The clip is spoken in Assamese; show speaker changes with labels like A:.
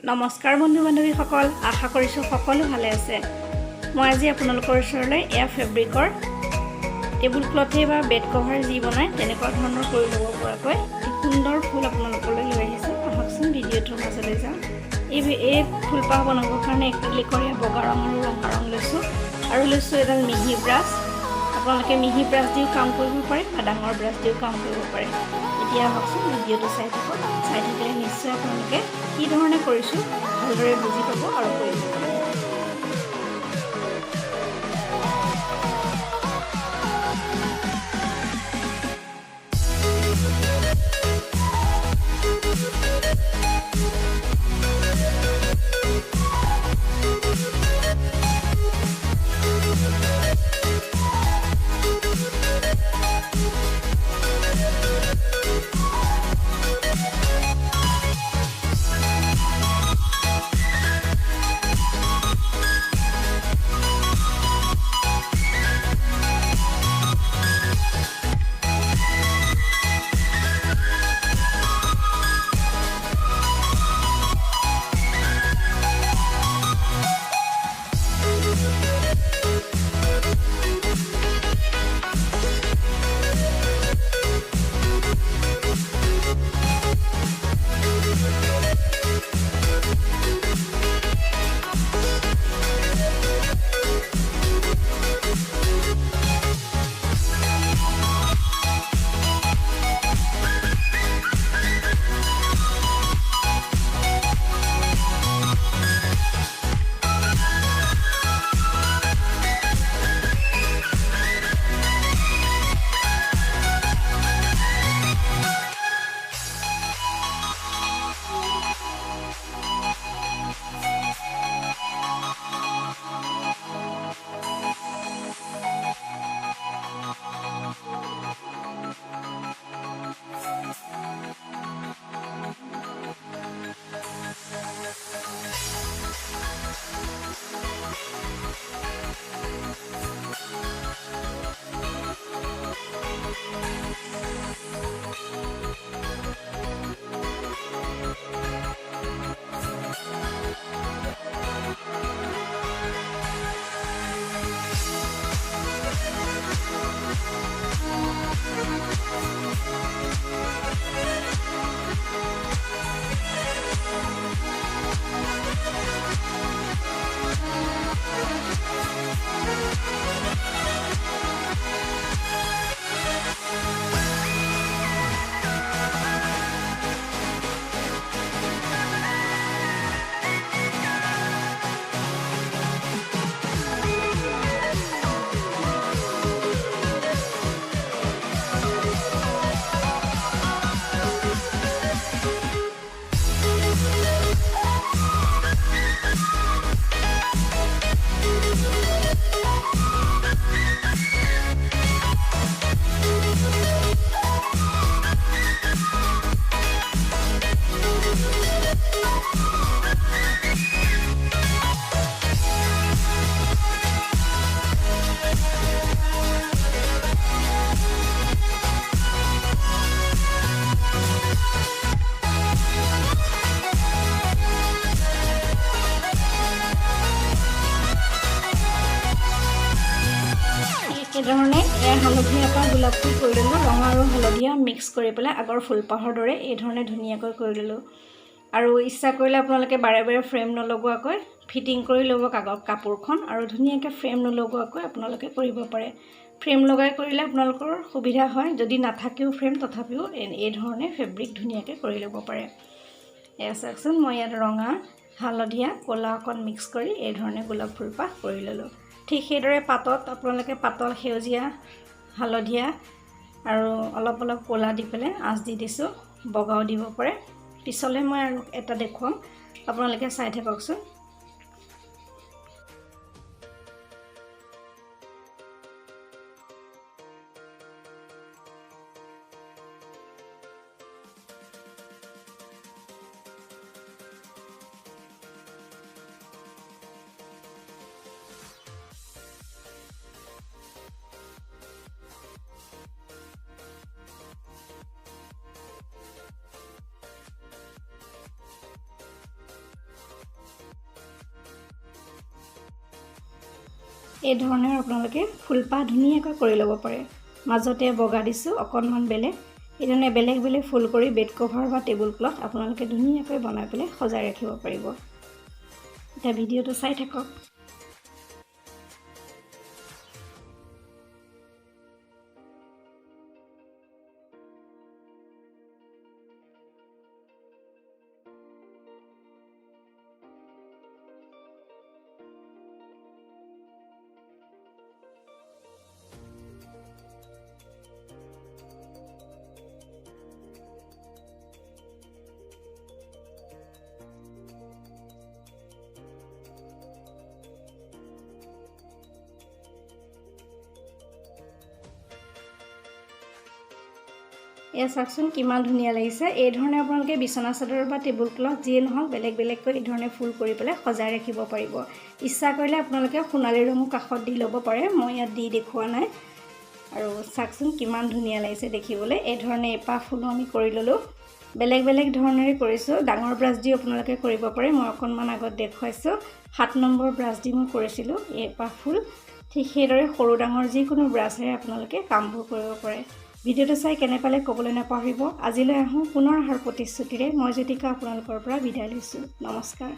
A: নমস্কাৰ বন্ধু বান্ধৱীসকল, আশা কৰিছোঁ সকলো ভালে আছে। মই আজি আপোনালোকৰ ওচৰলৈ এয়া ফেব্ৰিকৰ টেবুল ক্লথে বা বেড কভাৰ যি বনায় তেনেকুৱা ধৰণৰ কৰি ল'ব পৰাকৈ সুন্দৰ ফুল আপোনালোকলৈ লৈ আহিছোঁ। আহকচোন ভিডিঅ'টোৰ মাজলৈ যাওঁ। এই ফুলপাহ বনাবৰ কাৰণে এক্ৰিলিকৰ বগা ৰং আৰু ৰঙা ৰং লৈছোঁ আৰু লৈছোঁ এডাল মিহি ব্ৰাছ। আপোনালোকে মিহি ব্ৰাছ দিও কাম কৰিব পাৰে বা ডাঙৰ ব্ৰাছ দিও কাম কৰিব পাৰে। এতিয়া আহকচোন ভিডিঅ'টো চাই থাকক। চাই থাকিলে নিশ্চয় আপোনালোকে কি ধৰণে কৰিছোঁ ভালদৰে বুজি পাব আৰু কৰিব পাৰিব। এইধৰণে হালধীয়া এটা গোলাপ ফুল কৰি ল'লোঁ। ৰঙা আৰু হালধীয়া মিক্স কৰি পেলাই আগৰ ফুলপাহৰ দৰে এইধৰণে ধুনীয়াকৈ কৰি ল'লোঁ। আৰু ইচ্ছা কৰিলে আপোনালোকে বাৰে বাৰে ফ্ৰেম নলগোৱাকৈ ফিটিং কৰি ল'ব কাপোৰখন আৰু ধুনীয়াকৈ ফ্ৰেম নলগোৱাকৈ আপোনালোকে কৰিব পাৰে। ফ্ৰেম লগাই কৰিলে আপোনালোকৰ সুবিধা হয়। যদি নাথাকেও ফ্ৰেম তথাপিও এই ধৰণে ফেব্ৰিক ধুনীয়াকৈ কৰি ল'ব পাৰে। এয়া চাওকচোন, মই ইয়াত ৰঙা হালধীয়া ক'লা অকণ মিক্স কৰি এই ধৰণে গোলাপ ফুলপাহ কৰি ল'লোঁ। ঠিক সেইদৰে পাতত আপোনালোকে পাতল সেউজীয়া হালধীয়া আৰু অলপ অলপ ক'লা দি পেলাই আঁচ দি দিছোঁ। বগাও দিব পাৰে। পিছলৈ মই আৰু এটা দেখুৱাম, আপোনালোকে চাই থাককচোন। এই ধৰণে আপোনালোকে ফুলপাহ ধুনীয়াকৈ কৰি ল'ব পাৰে মাজতে বগা দিছোঁ অকণমান বেলেগ এই ধৰণে বেলেগ বেলেগ ফুল কৰি বেড কভাৰ বা টেবুল ক্লথ আপোনালোকে ধুনীয়াকৈ বনাই পেলাই সজাই ৰাখিব পাৰিব এটা ভিডিঅটো চাই থাকক এয়া চাওকচোন কিমান ধুনীয়া লাগিছে এই ধৰণে আপোনালোকে বিছনা চাদৰ বা টেবুল ক্লথ যিয়ে নহওক বেলেগ বেলেগকৈ এই ধৰণে ফুল কৰি পেলাই সজাই ৰাখিব পাৰিব ইচ্ছা কৰিলে আপোনালোকে সোণালী ৰঙো কাষত দি ল'ব পাৰে মই ইয়াত দি দেখুওৱা নাই আৰু চাওকচোন কিমান ধুনীয়া লাগিছে দেখিবলৈ এই ধৰণে এপাহ ফুলো আমি কৰি ল'লোঁ বেলেগ বেলেগ ধৰণেৰে কৰিছোঁ ডাঙৰ ব্ৰাছ দি আপোনালোকে কৰিব পাৰে মই অকণমান আগত দেখুৱাইছোঁ 7 নম্বৰ ব্ৰাছ দি মই কৰিছিলোঁ এই এপাহ ফুল ঠিক সেইদৰে সৰু ডাঙৰ যিকোনো ব্ৰাছেৰে আপোনালোকে কামবোৰ কৰিব পাৰে ভিডিঅ'টো চাই কেনে পালে ক'বলৈ নাপাহৰিব আজিলৈ আহোঁ পুনৰ অহাৰ প্ৰতিশ্ৰুতিৰে মই জ্যোতিকা আপোনালোকৰ পৰা বিদায় লৈছোঁ নমস্কাৰ